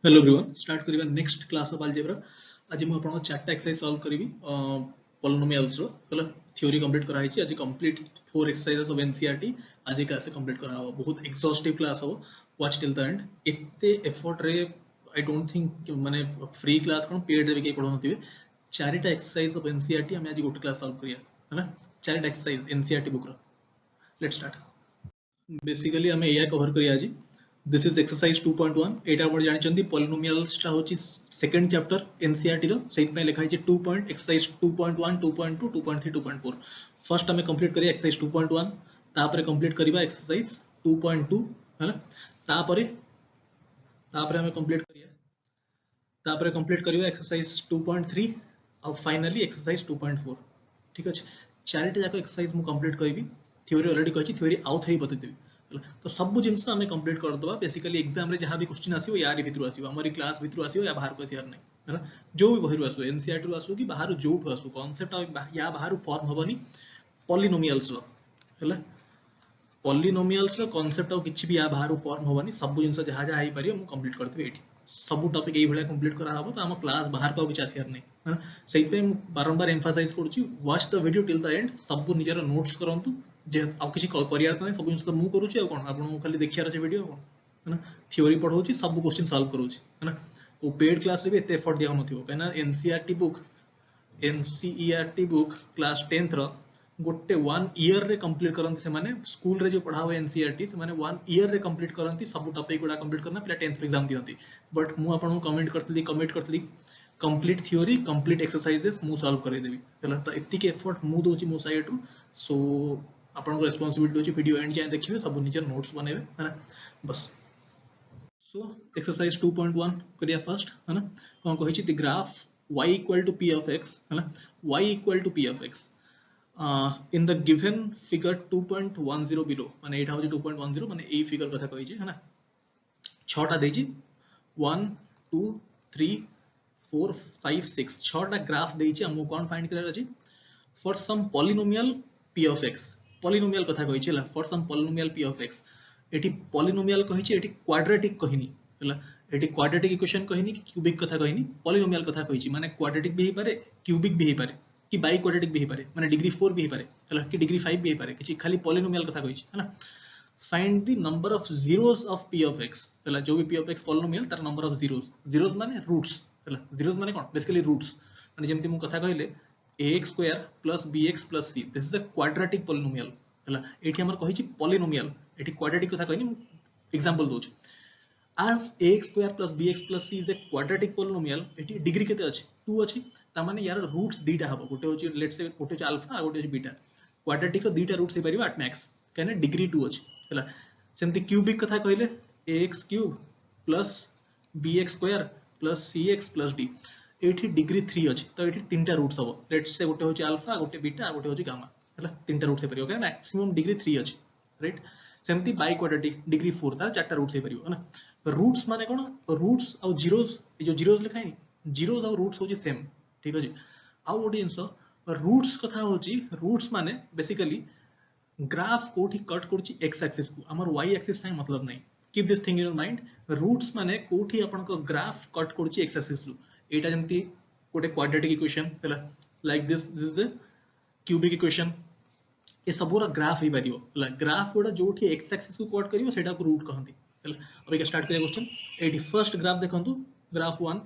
Hello everyone start करिवा next class of algebra. आज मैं आपन चारटा एक्सरसाइज सॉल्व करिवि पॉलिनोमियल्स रो हला थ्योरी कंप्लीट करा हिची। आज कंप्लीट 4 एक्सरसाइजेस ऑफ एनसीईआरटी आज क्लास से कंप्लीट करा हो। बहुत एग्जॉस्टिव क्लास हो, वॉच टिल द एंड। एते एफर्ट रे आई डोंट थिंक माने फ्री क्लास कोन पेड रे के पढो नथिबे। चारटा एक्सरसाइज ऑफ एनसीईआरटी हम आज गोटे क्लास सॉल्व करिया हला। चारटा एक्सरसाइज एनसीईआरटी बुक रो। Let's start. बेसिकली हमें एया कवर करिया आज। This is exercise 2.1। एटा आपण जानि चंदी पॉलिनोमियल्स टा होची सेकंड चैप्टर एनसीईआरटी रो। सेट में लिखा है 2 पॉइंट एक्सरसाइज 2.1 2.2 2.3 2.4। फर्स्ट हमें कंप्लीट करिया एक्सरसाइज 2.1, तापरे कंप्लीट करिवा एक्सरसाइज 2.2 हला। तापरे हमें कंप्लीट करिया, तापरे कंप्लीट करिवा एक्सरसाइज 2.3 और फाइनली एक्सरसाइज 2.4। ठीक अछि। चारिटा जाको एक्सरसाइज मु कंप्लीट करबी। थ्योरी ऑलरेडी कहछि, थ्योरी आउ थरी बतै देबी। तो सब जिनस आम कंप्लीट करदे। बेसिकली एग्जाम रे जहाँ भी क्वेश्चन आसो यार भितर आसो, आम क्लास भितर आसो या बाहर को आसार नहीं है। जो भी बहिर आसो एनसीईआरटी आसो कि बाहर जो आसो कॉन्सेप्ट या बाहर फॉर्म हेनी पॉलिनोमियल्स है। पॉलिनोमियल्स कॉन्सेप्ट और किसी भी या बाहर फॉर्म हेनी। सब जिन जहाँ जहाँ हो पार कंप्लीट करदेवी ये सब टॉपिक ये कंप्लीट कराब। तो आम क्लास बाहर को किसी आसार नहीं है। से बारंबार एम्फासाइज करुच्ची watch the video till the end. सब निजर नोट्स करूँ जे आउ किसी करार तो नहीं। सब जिन मुझे करुच्ची कौन आपको खाली देखियार अच्छे वीडियो कौन है। थ्योरी पढ़ाऊँ सब क्वेश्चन सॉल्व करुच्ची है। वो पेड क्लास भी एत एफर्ट दिया कहीं एनसीईआरटी बुक क्लास 10th रो गोटे 1 ईयर रे कंप्लीट करंती। से माने स्कूल रे जो पढ़ा हुए एनसीईआरटी से माने 1 ईयर रे कंप्लीट करंती। सब टॉपिक गुडा कंप्लीट करना पिला 10th एग्जाम दियंती। बट मु आपन कमेंट करतली कंप्लीट थ्योरी कंप्लीट एक्सरसाइजेस मु सॉल्व करे देबी हला। तो एतिके एफर्ट मु दोची मो साइड रो। सो आपन रिस्पांसिबिलिटी होची वीडियो एंड जाय देखिबे, सब निजर नोट्स बनेबे है बस। So exercise 2.1 करिया फर्स्ट है ना। कौन कहिछि the graph y equal to p of x है ना। y equal to p of x in the given figure 2.10 below माने एटा होछि 2.10 माने ए फिगर कथा कहिछि है ना। छटा देछि 1 2 3 4 5 6 छटा ग्राफ देछि। हमहु कोन फाइंड करर अछि for some polynomial p of x। Polynomial कथा कहिछि ला for some polynomial p of x। एटी पॉलिनोमियल कहिछि, एटी क्वाड्रेटिक कहिनी हला। एटी क्वाड्रेटिक इक्वेशन कहिनी कि क्यूबिक कथा कहिनी, पॉलिनोमियल कथा कहिछि। माने क्वाड्रेटिक भी हे पारे, क्यूबिक भी हे पारे, कि बाई क्वाड्रेटिक भी हे पारे, माने डिग्री 4 भी हे पारे हला, कि डिग्री 5 भी हे पारे। किछि खाली पॉलिनोमियल कथा कहिछि है ना। Find the number of zeros of p of x हला। जो भी p of x पॉलिनोमियल तार नंबर ऑफ जीरोस। जीरोस माने रूट्स हला। जीरोस माने कोन बेसिकली रूट्स। माने जेमति मु कथा कहिले ax square plus bx plus c this is a quadratic polynomial हला। एठी हमर कहिछि पॉलिनोमियल, एठी क्वाड्रेटिक कथा कहनी example दोछ। as ax square plus bx plus c is a quadratic polynomial एठी डिग्री केते अछि 2 अछि। ता माने यार रूट्स दीटा हबो, गोटे होछि लेट्स से गोटे होछि अल्फा आ गोटे होछि बीटा। क्वाड्रेटिक रो दीटा रूट्स हे परिबा एट मैक्स कने डिग्री 2 अछि हला। सेमति क्यूबिक कथा कहिले ax cube plus bx square plus cx plus d एठी डिग्री 3 अछि। तो एठी तीनटा रूट्स हबो। लेट्स से गोटे होछि अल्फा गोटे बीटा गोटे होछि गामा हला। तीनटा रूट्स हे परिबो कने मैक्सिमम डिग्री 3 अछि राइट। सेमति बाई क्वाड्रेटिक डिग्री 4 तार चारटा रूट्स हे परिबो है ना। रूट्स माने कोन रूट्स और जीरोस, ये जो जीरोस लिखा है जीरोस और रूट्स होछि सेम ठीक अछि। आउ गोटे जिंस रूट्स कथा होछि, रूट्स माने बेसिकली ग्राफ कोठी कट करछि x एक्सिस को, हमर y एक्सिस से मतलब नहीं। Keep this thing in your mind. Roots माने कोठी अपन को ग्राफ कट करछि x एक्सिस को। एटा जेमति गोटे क्वाड्रेटिक इक्वेशन हला like this is the cubic equation. ये सब ग्राफ ही पारियो हला। ग्राफ गोटा जोठी x एक्सिस को कट करियो सेटा को रूट कहंती हला। अब एक स्टार्ट करिया क्वेश्चन। एठी फर्स्ट ग्राफ देखंतु ग्राफ 1।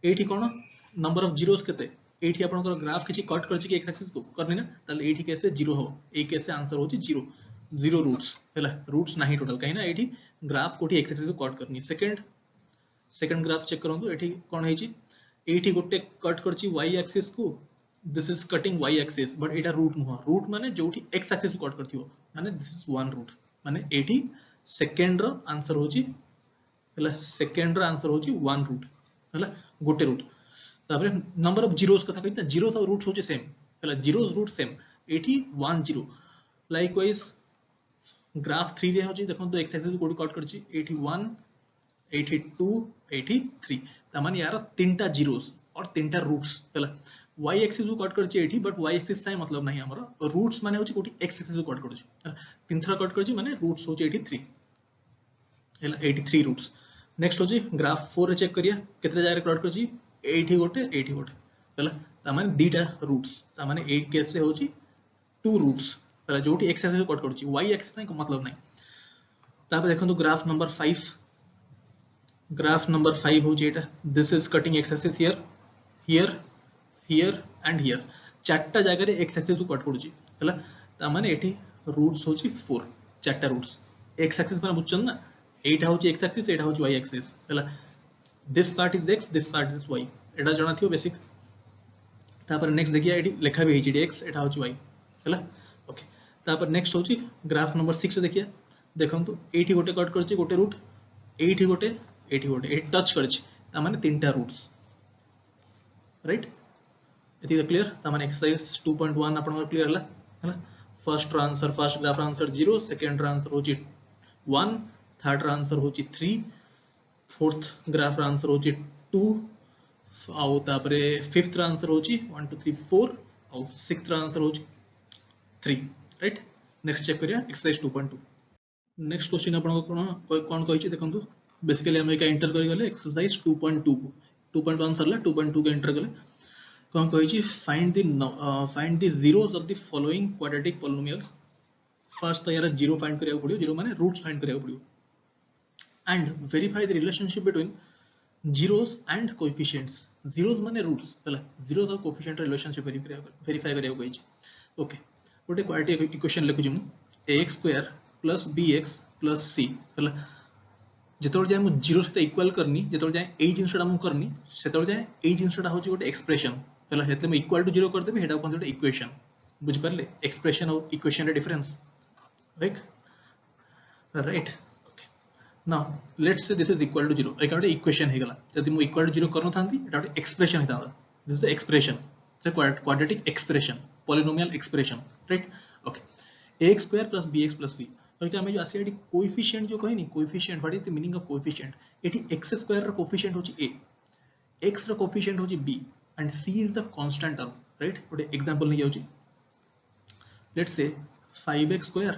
एठी कोन नंबर ऑफ जीरोस केते, एठी आपनकर ग्राफ किछि कट करछि कि x एक्सिस को करनी ना, ताले एठी कैसे जीरो हो। ए कैसे आंसर होछि जीरो, जीरो रूट्स हला। रूट्स नाही टोटल कहीं ना एठी ग्राफ कोठी x एक्सिस को कट करनी। सेकंड ग्राफ चेक करंतु। एठी कोन हेछि एठी गोटे कट करछि y एक्सिस को, this is cutting y axis but Etah root नुह। रूट माने जोठी x एक्सिस को कट करथियो माने दिस इज वन रूट। माने एठी सेकंड रो आंसर होछि हला। सेकंड रो आंसर होछि वन रूट हला, गोटे रूट। तापर नंबर ऑफ जीरोस कथा कहिता जीरो तो रूट्स होछि सेम हला। जीरोस रूट सेम एठी 1 0। लाइकवाइज ग्राफ 3 रे होछि देखो तो x एक्सिस को कट करछि एठी 1 एठी 2 एठी 3। ता माने यार तीनटा जीरोस और तीनटा रूट्स हला। y एक्सिस को कट करछि एठी बट y एक्सिस से मतलब नहीं हमर। रूट्स माने होछि कोठी x एक्सिस को कट करछि हला। तीन थरा कट करछि माने रूट्स होछि एठी 3 हला। 83 रूट्स नेक्स्ट होची ग्राफ 4 रे चेक करिया केतरे जाय रे प्लॉट करची एठी गोटे हला ता माने दीटा रूट्स ता माने ए केस रे होची टू रूट्स हला जोटी एक्स एक्सिस कट करची वाई एक्सिस नै मतलब नै तापर देखंतु ग्राफ नंबर 5 ग्राफ नंबर 5 होची एटा this is cutting x axis here here here and here चारटा जगह रे एक्स एक्सिस कट करची हला ता माने एठी रूट्स होची 4 चारटा रूट्स एक्स एक्सिस माने बुझछन ना एटा होची एक्स एक्सिस एटा होची वाई एक्सिस हला this part is X this part is Y एटा जणा थियो बेसिक तापर नेक्स्ट देखिया एटी लेखा भी हेची एक्स एटा होची वाई हला ओके तापर नेक्स्ट होची ग्राफ नंबर 6 देखिया देखंतु एठी गोटे कट करची गोटे रूट एठी गोटे एठी टच करची ता माने तीनटा रूट्स राइट एती क्लियर ता माने एक्सरसाइज 2.1 आपण क्लियर हला हला first answer first graph answer 0 second answer होची 1 थर्ड आंसर होची 3 फोर्थ ग्राफ आंसर होची 2 आउ तापरे फिफ्थ आंसर होची 1 2 3 4 आउ सिक्स्थ आंसर होची 3 राइट नेक्स्ट चेक करिया एक्सरसाइज 2.2 नेक्स्ट क्वेश्चन आपण कोन कहिछि देखंतु बेसिकली हम एका एंटर करि गले एक्सरसाइज 2.2 2.1 सरला 2.2 के एंटर गले कोन कहिछि find the zeros of the following quadratic polynomials first तो यार जीरो फाइंड करिया पड़ियो जीरो माने रूट्स फाइंड करिया पड़ियो and verify the relationship between zeros and coefficients zeros माने रूट्स हला zeros और coefficient रिलेशनशिप वेरीफाई करिया कहिछि ओके गोटे क्वाड्रेटिक इक्वेशन लिखुछि मु ax² + bx + c हला जेतोल जाय मु जीरो से इक्वल करनी जेतोल जाय ए जिंसटा मु करनी सेतोल जाय ए जिंसटा होछि गोटे एक्सप्रेशन हला हेतले मु इक्वल टू जीरो कर देबे हेडा कोन गोटे इक्वेशन बुझ परले एक्सप्रेशन और इक्वेशन रे difference right right okay now let's say this is equal to zero एका गोटे इक्वेशन हे गला जदि मु इक्वल टू जीरो करनो थांती एटा गोटे एक्सप्रेशन हेता this is expression it's a quadratic expression polynomial expression right okay ax² + bx + c okay हमें जो आसी एटी कोएफिशिएंट जो कहनी coefficient what is the meaning of coefficient एटी x² रा कोएफिशिएंट होची a x रा कोएफिशिएंट होची b and c is the constant term right गोटे एग्जांपल नै जाउची let's say 5x²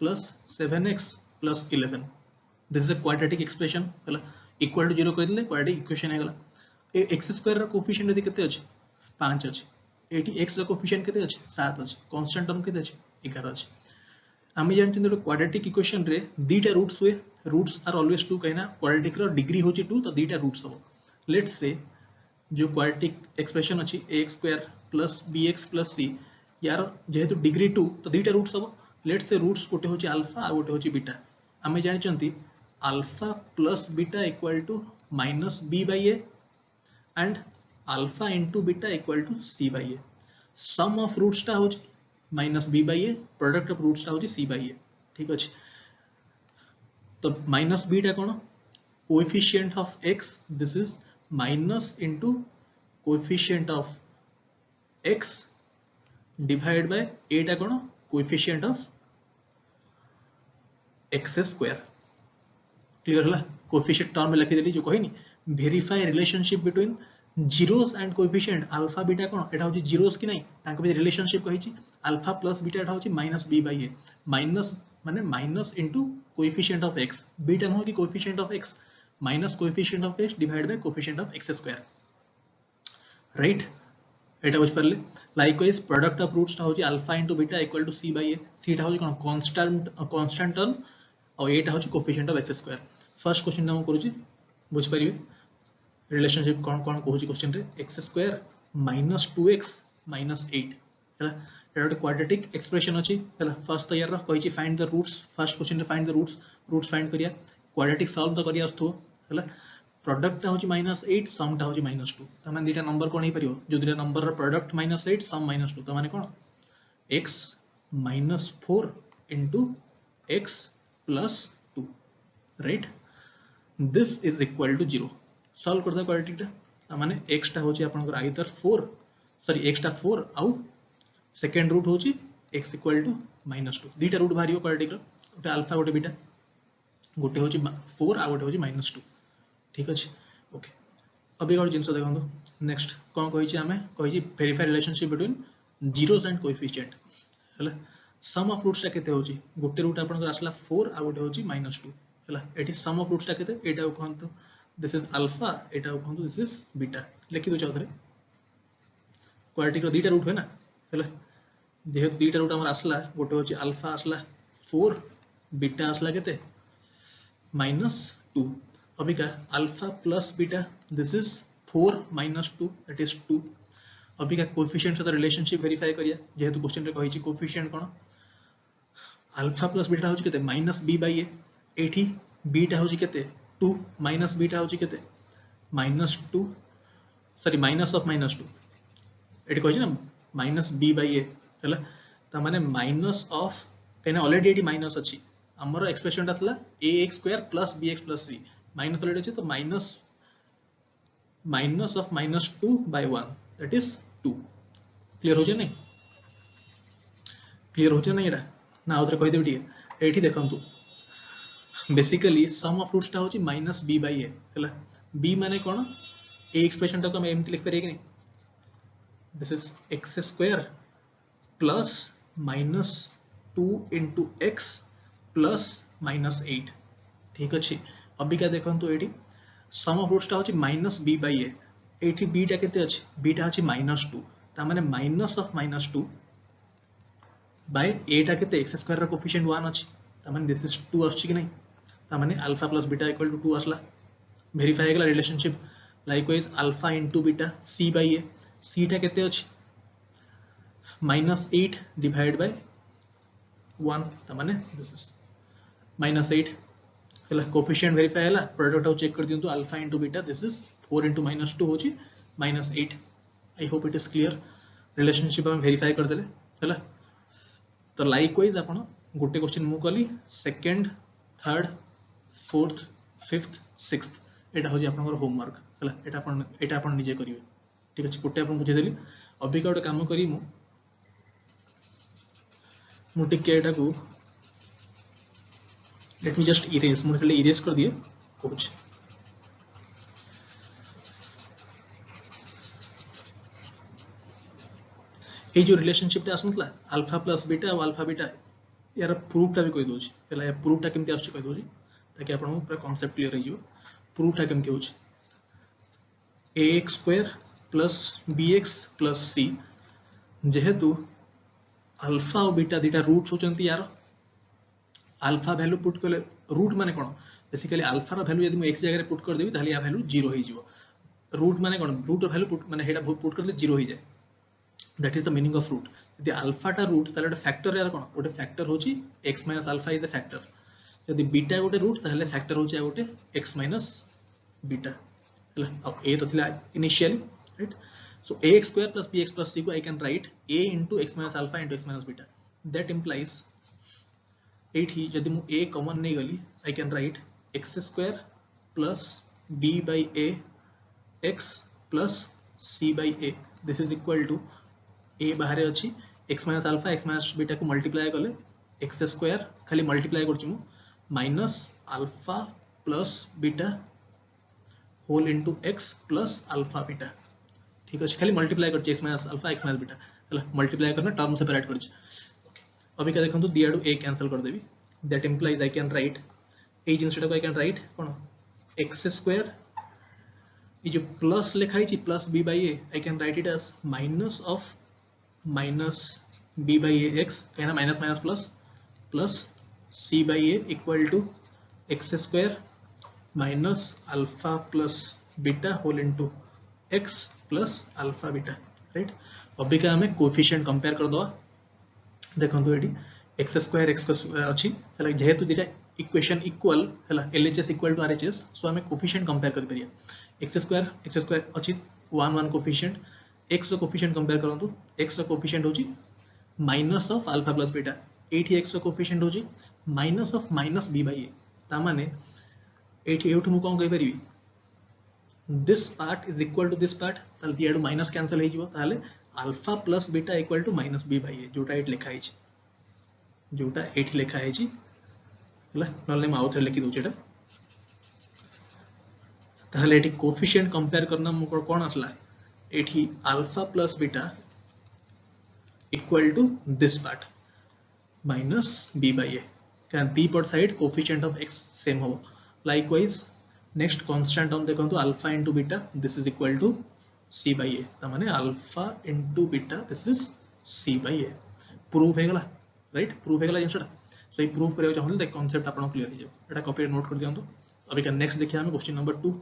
+ 7x + 11 this is a quadratic expression हला इक्वल टू 0 कह दिले क्वाड्रेटिक इक्वेशन हे गला ए x² रा कोएफिशिएंट यदि केते अछि 5 अछि एटी x रा कोएफिशिएंट केते अछि 7 अछि कांस्टेंट टर्म केते अछि 11 अछि आमी जानते हैं क्वाड्रेटिक इक्वेशन रे दीटा रूट्स हुए रूट्स आर ऑलवेज 2 कहना क्वाड्रेटिक रो डिग्री होची 2 तो दीटा रूट्स हो लेट्स से जो क्वाड्रेटिक एक्सप्रेशन अछि ax² + bx + c यार जेहेतु डिग्री 2 तो दीटा रूट्स हो लेट्स से रूट्स गोटे होची अल्फा आ गोटे होची बीटा आमी जानचंती alpha + beta = -b/a and alpha * beta = c/a sum of roots टा होची -b/a प्रोडक्ट ऑफ रूट्स टा होची c/a ठीक अछि तो -b टा कोन coefficient of x this is minus into coefficient of x divide by a टा कोन कोएफिशिएंट ऑफ x²। क्लियर हला कोएफिशिएंट टर्म में लिखि देली जो कहिनी verify relationship between zeros and coefficient alpha beta कोन एटा होची जीरोस कि नै तांको भी रिलेशनशिप कहिची अल्फा प्लस बीटा एटा होची -b/a माइनस माने minus into coefficient of x beta हो कि coefficient of x minus coefficient of x divide bye coefficient of x² right एटा बुझ परले लाइकवाइज प्रोडक्ट ऑफ रूट्स ता होची अल्फा * बीटा = c/a c ता होची कोन कांस्टेंट टर्म और एटा होची coefficient of x²। First question हम करूची बुझ परिबे रिलेशनशिप कौन कौन कहूची क्वेश्चन रे x² - 2x - 8 हला एटा गोटे क्वाड्रेटिक एक्सप्रेशन अछि हला फर्स्ट तो यार कहिची find the roots first question रे फाइंड द रूट्स फाइंड करिया क्वाड्रेटिक सॉल्व तो करिया आस्थो हला प्रोडक्ट टा होची -8 सम टा होची -2 त माने दीटा नंबर कोन हे परियो जो दीटा नंबर रा प्रोडक्ट -8 सम -2 त माने कोन x - 4 * x + 2 right this is equal to 0 solve करदा क्वाड्रेटिक टा माने x टा होची आपन आइदर 4 सॉरी x टा 4 आउ सेकंड रूट होची x = -2 दीटा रूट भारियो क्वाड्रेटिक रो गोटे अल्फा गोटे बीटा गोटे होची 4 आ गोटे होची -2 ठीक अछि ओके अबे और जिंस देखंदो नेक्स्ट कोन कहिची हमें कहिची verify relationship between zeros and coefficient हला सम ऑफ रूट्स टा केते होची गोटे रूट आपन आसला 4 आ गोटे होची -2 हला एटी सम ऑफ रूट्स टा केते एटा कहंतु this is alpha Etah कहंतु this is beta लिखि दो चौधरी क्वाड्रेटिक रो दीटा रूट है ना हला जेहेतु दीटा रूट हमर आसला गोटे होची अल्फा आसला 4 बीटा आसला केते -2 Abika alpha plus beta this is 4 -2 that is 2 Abika coefficient साथ रिलेशनशिप वेरीफाई करिया जेहेतु क्वेश्चन रे कहिची कोएफिशिएंट कोन अल्फा प्लस बीटा होची केते -b/a एठी बीटा होची केते 2 माइनस बीटा होची केते -2 सॉरी माइनस ऑफ -2 एठी कहिची ना -b/a हला त माने माइनस ऑफ केना ऑलरेडी एठी माइनस अछि हमर एक्सप्रेशन ता थला ax² + bx + c minus already अछि तो minus of -2/1 that is 2 clear हो जे नहीं क्लियर हो जे नहीं एटा ना आउथरे कहि देबी टिके एठी देखंतु बेसिकली सम ऑफ रूट्स ता होची -b/a हला b माने कोन ए एक्सप्रेशन ता को हम एमति लिख परिए कि नहीं this is x² plus -2 into x plus -8 ठीक अछि अभी क्या देखंतु एठी सम ऑफ रूट्स ता होची -b/a एठी b टा केते अछि b टा अछि -2 ता माने माइनस ऑफ -2 बाय a टा केते x² रा कोएफिशिएंट 1 अछि ता माने दिस इज 2 अछि कि नहीं ता माने alpha plus beta equal to 2 असला वेरीफाई गेला relationship likewise alpha into beta c/a c टा केते अछि -8 डिवाइड बाय 1 ता माने दिस इज -8 हला कोएफिशिएंट वेरीफाई हला प्रोडक्ट आउ चेक कर दियंतु alpha into beta this is 4 into -2 होची -8 I hope it is clear relationship हम वेरीफाई कर देले हला तो लाइकवाइज आपण गोटे क्वेश्चन मु कली second third fourth fifth sixth एटा होजी आपनकर होमवर्क हला एटा आपण निजे करिवे ठीक अछि गोटे आपण बुझे देली अभी का गोटे काम करी मु टिके एटा को लेट मी जस्ट इरेज मुझे खाली इरेज कर दिए कुछ ये जो रिलेशनशिप टा आसनतला अल्फा प्लस बीटा और अल्फा बीटा यार प्रूफ टा भी कहि दोछि पहला या प्रूफ टा केमति आछी कहि दोछि ताकि आपन पूरा कांसेप्ट क्लियर हो जिवो प्रूफ टा केमति होछि ax² + bx + c जेहेतु अल्फा और बीटा दीटा रूट्स होचंती यार अल्फा वैल्यू पुट करले रूट माने कोन बेसिकली अल्फा रो वैल्यू यदि मु x जगह रे पुट कर देबी ताली या वैल्यू 0 हो जिवो रूट माने कोन रूट रो वैल्यू पुट माने हेडा पुट करले 0 हो जाए that is the meaning of root यदि अल्फा टा रूट ताले फैक्टर यार कोन गोटे फैक्टर होची x - alpha is a factor यदि बीटा गोटे रूट ताले फैक्टर होची गोटे x - बीटा हला अब a तो थिला initially right so ax² + bx + c को I can write a into x - alpha into x - beta that implies एठी यदि मु a कॉमन नहीं गली I can write x² + b/a x + c/a this is equal to a बाहर अछि x - alpha x - beta को multiply करले x² खाली मल्टीप्लाई करछि मु minus alpha plus beta whole into x + alpha beta ठीक अछि खाली मल्टीप्लाई करछि x - alpha x - beta हला मल्टीप्लाई करना टर्म सेपरेट करछि ओके अभी का देखंतु दियाडू a कैंसिल कर देबी that implies I can write ए जिनसटा को I can write cone x² ये जो प्लस लिखाई छी plus b/a I can write it as minus of minus b/a(x) कहना minus minus plus c/a equal to x² minus alpha plus beta whole into x plus alpha beta right अभी का हमें coefficient compare कर दो देखंतु AD x² x अछि हला जेहेतु दिटा इक्वेशन इक्वल हला LHS equal to RHS सो हमें कोएफिशिएंट कंपेयर कर परिया x² अछि 1 1 कोएफिशिएंट x रो कोएफिशिएंट कंपेयर करंतु x रो कोएफिशिएंट होची minus of alpha plus beta एठी x रो कोएफिशिएंट होची माइनस ऑफ माइनस b/a ता माने एठी एठु मु कोन कहि परिबी this part is equal to this part ताल दियाडू माइनस कैंसिल हे जिवो ताले alpha plus beta equal to minus b/a जोटा एट लिखा है जोटा एट लिखा है हला नले म आउथरे लिखि दउ छेटा ताले एठी कोएफिशिएंट कंपेयर करना मु कोन आसला एठी alpha plus beta equal to this part minus b/a क्या दी पट side coefficient of x same हो लाइकवाइज नेक्स्ट कांस्टेंट हम देखो alpha into beta this is equal to c by a ता माने alpha into beta this is c by a proof हे गला right proof हे गला जिनसटा सो ये प्रूफ करियो चाहूँ तो कांसेप्ट आपन क्लियर हो जाए एटा कॉपी नोट कर दियंतु अभी का नेक्स्ट देखिए हम question number 2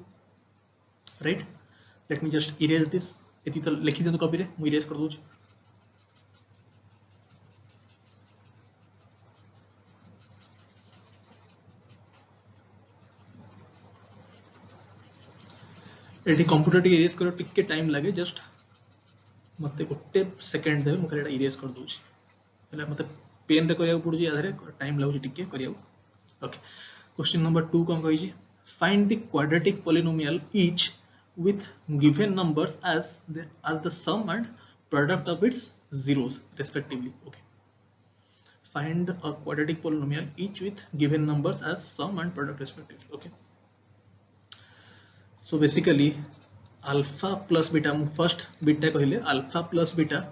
right let me just erase this एति तो लिखि दियंतु कॉपी रे मु इरेज कर दूची एटी कंप्यूटर टी इरेज करो टिके टाइम लागे जस्ट मते गोटे सेकंड दे मु खाली इरेज कर दूची हला मते पेन रे करिया पड़ुची आधारे टाइम लागुची टिके करिया ओके क्वेश्चन नंबर 2 कोन कहि छी find the quadratic polynomial each with given numbers as the sum and product of its zeros respectively. Okay, find a quadratic polynomial each with given numbers as sum and product respectively. Okay, so basically alpha plus beta first beta कहले alpha plus beta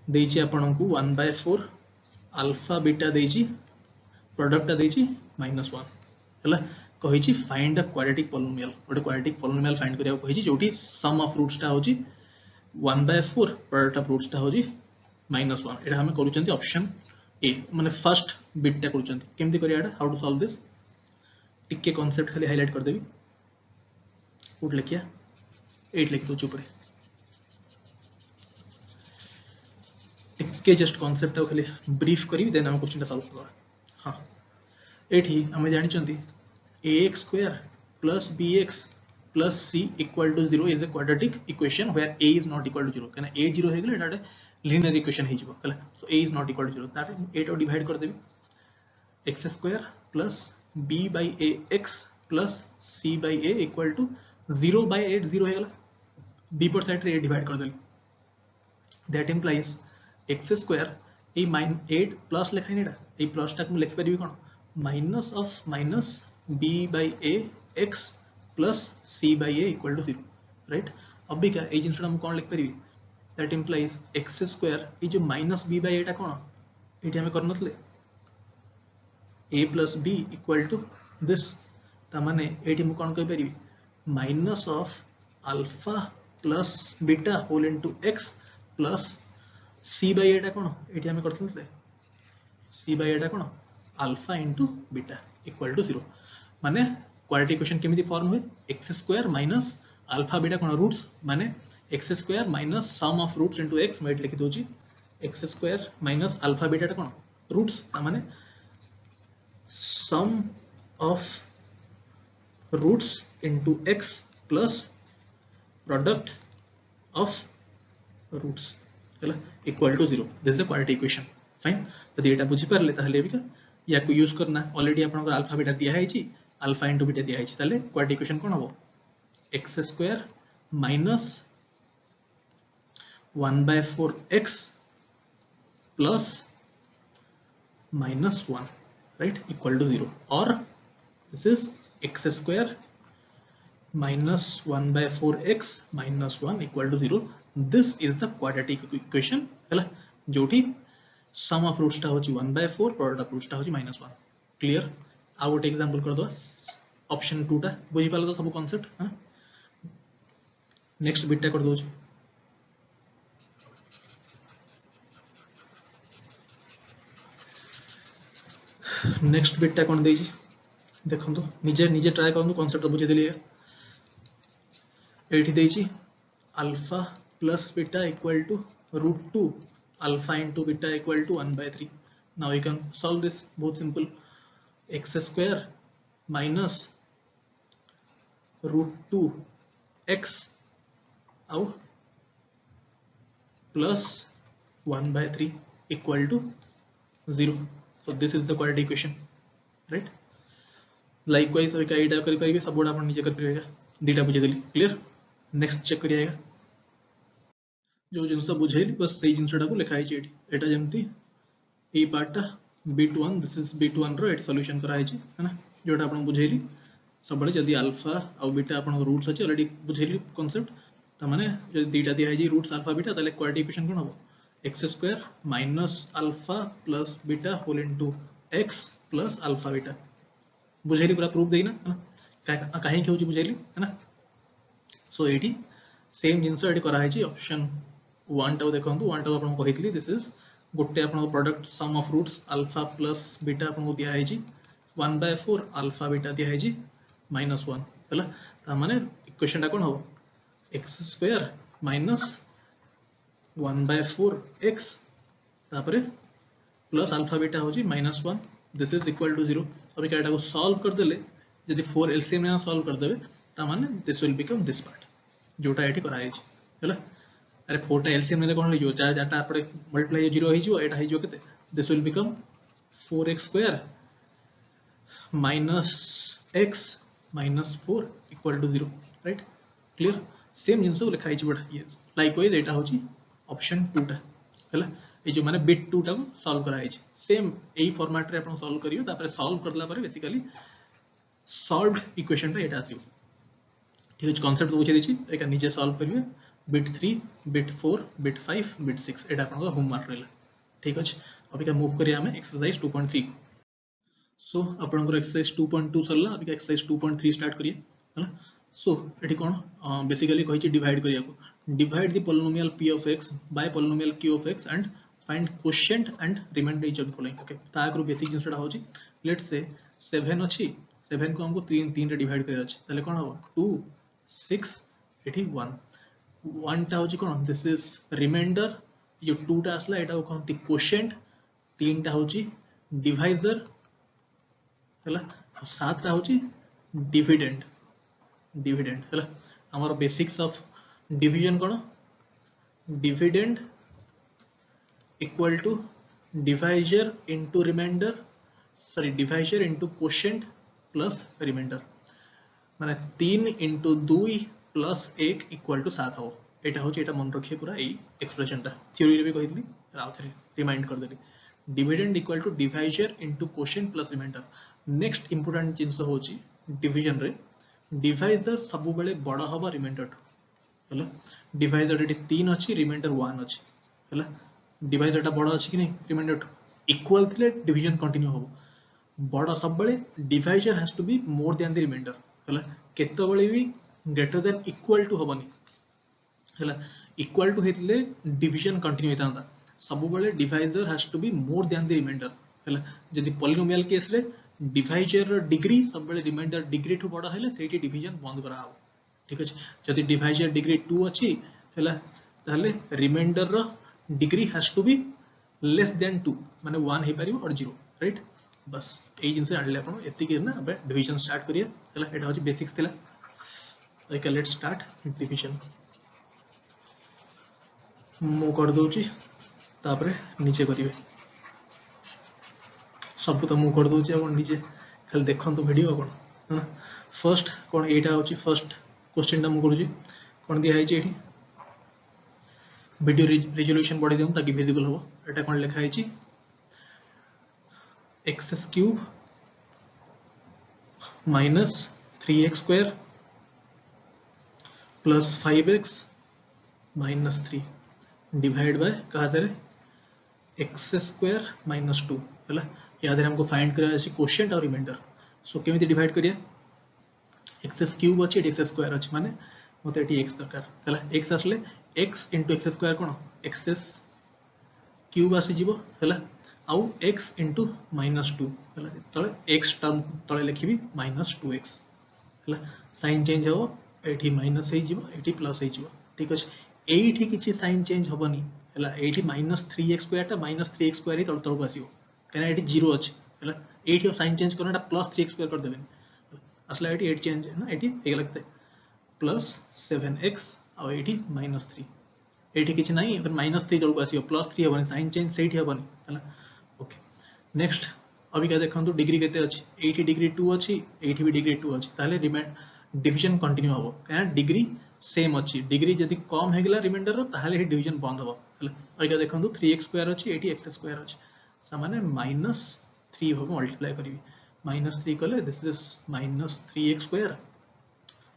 देइछि आपनकु 1/4 alpha beta देइछि product देइछि -1 हला कहिछि find a quadratic polynomial गोटे quadratic polynomial find करिया कहिछि जोठी सम of roots ता होछि 1/4 product of roots ता होछि -1 एटा हम करूचंती option A माने फर्स्ट बिट ता करूचंती केमति करिया एटा हाउ टू सॉल्व दिस टिके कांसेप्ट खाली हाइलाइट कर देबी उठ लिखिया 8 लिख दो चुप रे टिके जस्ट कांसेप्ट खाली ब्रीफ करी देन हम क्वेश्चन ता सॉल्व करबा हां एठी हम जानि चंती ax square plus bx plus c equal to 0 is a quadratic equation where a is not equal to 0 कहना a 0 हे गेले एटा linear equation हे जिवो हला so a is not equal to 0 तारे 8 और डिवाइड कर देबी x square plus b by ax plus c by a equal to 0 by 8 0 हे गेला b पर side रे 8 डिवाइड कर देली that implies x square a -8 plus लिखाइ नेडा ए प्लस टाक मु लिख परिबी कोन minus of minus b by a x plus c by a equal to 0 right अभी क्या ए जिनसटा हम कोन लिख परिबी that implies x square ए जो minus b by a टा कोन एठी हम करनथले a plus b equal to this ता माने एठी हम कोन कहि परिबी minus of alpha plus beta whole into x plus c by a टा कोन एठी हम करथले c by a टा कोन alpha into beta equal to 0 माने क्वाड्रेटिक इक्वेशन केमिति फॉर्म हुए x square minus alpha beta कोन रूट्स माने x square minus sum of roots into x मैं लिखि दोची x square minus alpha beta कोन रूट्स माने sum of roots into x plus product of roots हला equal to 0 this is the quadratic equation fine यदि एटा बुझी परले ताहले बिका या को यूज करना ऑलरेडी आपन अल्फा बीटा दिया है छी अल्फा इंटू बीटा दिया है छी ताले क्वाड्रेटिक इक्वेशन कोन हो x square minus 1/4x plus -1 right equal to 0 और this is x square minus 1/4x minus 1 equal to 0 this is the quadratic equation हला जोठी सम ऑफ रूट्स टा होची 1/4 प्रोडक्ट ऑफ रूट्स टा होची -1 क्लियर आ गोटे एग्जांपल कर दो ऑप्शन 2 टा बुझी पालो तो सब कांसेप्ट हां नेक्स्ट बिट टा कर दो नेक्स्ट बिट टा कोन देई छी देखन तो निजे निजे ट्राई करन तो कांसेप्ट बुझी देली एठी देई छी alpha plus beta equal to √2 alpha into beta equal to 1/3 now you can solve this बहुत simple x square minus √2 x out plus 1/3 equal to 0 so this is the quadratic equation right likewise अभी का एटा करि परिबे सब आपण नीचे कर परिबेगा दीटा बुझे देली क्लियर नेक्स्ट चेक करिएगा जो जिनस बुझेली बस सही जिनसटा को लिखाई छी एटा जेमती a part bit 1 this is bit 1 रो एट सॉल्यूशन कराई छी है ना जोटा आपण बुझेली सब बळे जदी अल्फा और बीटा आपण रूट्स अछि ऑलरेडी बुझेली कांसेप्ट त माने जदी दीटा दिया है जी रूट्स अल्फा बीटा ताले क्वाड्रेटिक इक्वेशन कोन हो x square minus alpha plus beta whole into x plus alpha beta बुझेली पूरा प्रूफ देना कहीं कि बुझेली है ना सो ये सेम जिनस ये कराई ऑप्शन 1 टाको देखो 1 टाको आपको कही दिस इज गोटे आप product sum of roots alpha plus beta आपको दिखाई 1/4 अल्फा बीटा दिखाई -1 है माने इक्वेशन टा कौन हो एक्स स्क्वायर माइनस 1/4 एक्स तापरे प्लस अल्फा बीटा हो -1 दिस इज इक्वल टू 0 अभी क्या को सॉल्व कर देले यदि 4 एलसीएम ने सॉल्व कर देबे ता माने this will become this part जोटा एठी कराई है अरे 4 टा एलसीएम ने कोन लियो चार चारटा आपरे मल्टीप्लाई 0 हो जिवो एटा हो जिवो केते this will become 4x square minus x minus 4 equal to 0 right clear same जिंस लिखा है बट ये लाइकवाइज एटा होची ऑप्शन 2 टा हैला ए जो माने बिट 2 टा को सॉल्व कराई सेम एई फॉर्मेट रे आपण सॉल्व करियो तापर सॉल्व करला पर बेसिकली सॉल्व्ड इक्वेशन रे एटा आसीयो ठीक है कांसेप्ट बुझे देछि एका नीचे सॉल्व करिवे बिट 3 बिट 4 बिट 5 बिट 6 एटा आपण होमवर्क रहला ठीक अछि अभी का मूव करिया हमें एक्सरसाइज 2.3 सो आपण एक्सरसाइज 2.2 सरला अभी का एक्सरसाइज 2.3 स्टार्ट करिए हैला सो एठी कोन बेसिकली कहि डिवाइड करिया को divide the polynomial p of x by polynomial q of x and find quotient and remainder each of the following okay ताकरू बेसिक जिंसटा होची लेट्स से 7 अछि 7 को हमको 3 रे डिवाइड करे अछि ताले कोन हो 2 6 एठी 1 टा होची कोन दिस इज रिमाइंडर ये 2 टा असला एटा को कहंती क्वोशिएंट 3 टा होची डिवाइजर हला 7 टा होची डिविडेंड हला हमर बेसिक्स ऑफ डिविजन कोन dividend equal to divisor into remainder sorry divisor into quotient plus remainder माने 3 इंटू 2 प्लस 1 इक्वल टू 7 हो एटा हो एटा मन रखिए पूरा ए एक्सप्रेशन टा थ्योरी रे भी कहितली राव थरे रिमाइंड कर देली dividend equal to divisor into quotient plus remainder next important जिंस होची डिवीजन रे डिवाइजर सब बेले बड़ हबा रिमाइंडर हला डिवाइजर एटी 3 अछि रिमाइंडर 1 अछि हला डिवाइजर टा बड़ अछि कि नहीं रिमाइंडर इक्वल थिले डिवीजन कंटिन्यू हो बड़ सब बेले divisor has to be more than the remainder हला केतो बेले भी ग्रेटर देन इक्वल टू होबनी हला इक्वल टू हेतले डिवीजन कंटिन्यू हेतांदा सब बेले divisor has to be more than the remainder हला जदि पॉलिनोमियल केस रे डिवाइजर डिग्री सब बेले रिमाइंडर डिग्री टू बड़ा हेले सेठी डिवीजन बंद करा हो ठीक अछि जदि डिवाइजर डिग्री 2 अछि हला ताले रिमाइंडर रो degree has to be less than 2 माने 1 हे परिबो और 0 राइट बस ए जिंस आनले आपण एति के ना अब डिवीजन स्टार्ट करिया हला एटा होची बेसिक्स थिला ओके लेट्स स्टार्ट डिवीजन मो कर दोची तापरे नीचे करिवे सब तो मु कर दोची आपण नीचे खाली देखंतु वीडियो आपण है ना फर्स्ट कोन एटा होची फर्स्ट क्वेश्चन टा मु करूची कोन दिया है एठी वीडियो रेजोल्यूशन बढ़े देम ताकि विजिबल हो एटा कोन लिखा है x³ minus 3x square plus 5x minus 3 divide by कहा दे x² माइनस 2 हला याद है हमको फाइंड करा है क्वोशिएंट और रिमाइंडर सो केमिति डिवाइड करिया x³ अछि x² अछि माने मते एटी x दरकार हला x असले x * x² कोन x³ आसी जीवो हला आउ x * -2 हला तळे x टर्म तळे लिखिबी -2x हला साइन चेंज हो एठी माइनस हे जीवो एठी प्लस हे जीवो ठीक अछि एठी किछि साइन चेंज होबनी हला एठी -3x² टा -3x² ही तळ तळको आसीबो कना एठी 0 अछि हला एठी साइन चेंज करनटा +3x² कर देबे असला एठी 8 चेंज है ना एठी हे लगते +7x और एठी -3 एठी किछि नाही -3 तळको आसीबो +3 होबनी साइन चेंज सेठी होबनी हला ओके नेक्स्ट अभी क्या देखंतु डिग्री केते अछि 80 डिग्री 2 अछि 80 भी डिग्री 2 अछि ताले रिमाइंड डिवीजन कंटिन्यू हबो का डिग्री सेम अछि डिग्री जदि कम हे गेला रिमाइंडर रो ताले ही डिवीजन बंद हबो हला अभी क्या देखंतु 3x² अछि 80 x² अछि समाने -3 हबो मल्टीप्लाई करिवि -3 कले दिस इज -3x²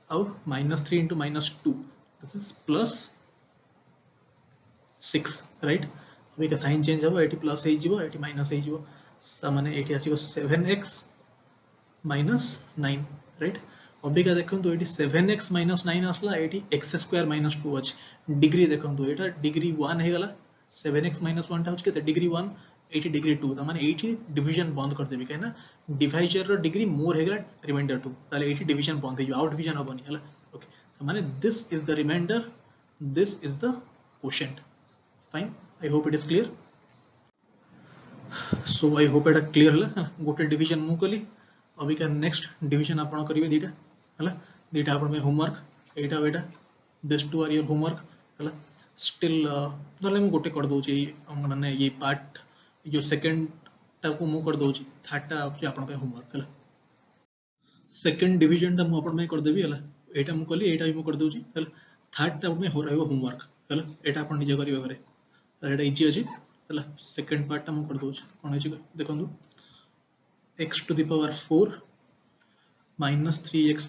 और -3 * -2 दिस इज +6 राइट अभी का साइन चेंज हबो एटी प्लस हे जीवो एटी माइनस हे जीवो माने एटी आसीबो 7x माइनस 9 राइट अबिका देखो तो ये 7x माइनस 9 आसला ये एक्स स्क्वायर माइनस 2 अच्छी डिग्री देखो तो ये डिग्री 1 हो गला 7x माइनस 1 टा होची केते डिग्री 1 80 डिग्री 2 त माने 80 डिवीजन बंद कर देबी कहना डिवाइजर रो डिग्री मोर हो गला रिमाइंडर 2 ताले 80 डिवीजन बंद हो आउट डिवीजन होबनी हला ओके त माने this is the remainder this is the quotient fine I hope it is clear so I hope एटा क्लियर हला गोटे डिवीजन मु कली अबिका नेक्स्ट डिवीजन आपण करिवे दीटा हला दीटा आपण में होमवर्क एटा एटा this two are your homework हला स्टिल नले मु गोटे कर दोची माने ये पार्ट जो सेकंड टा को मु कर दोची थर्ड टा आपण पे होमवर्क हला सेकंड डिवीजन टा मु आपण में कर देबी हला एटा मु कली एटा मु कर दोची हला थर्ड टा में हो रहबो होमवर्क हला एटा आपण निजे करिवे घरे एटा इजी अछि हला सेकंड पार्ट टा मु कर दोची कोन अछि देखंतु x to the power 4 minus 3x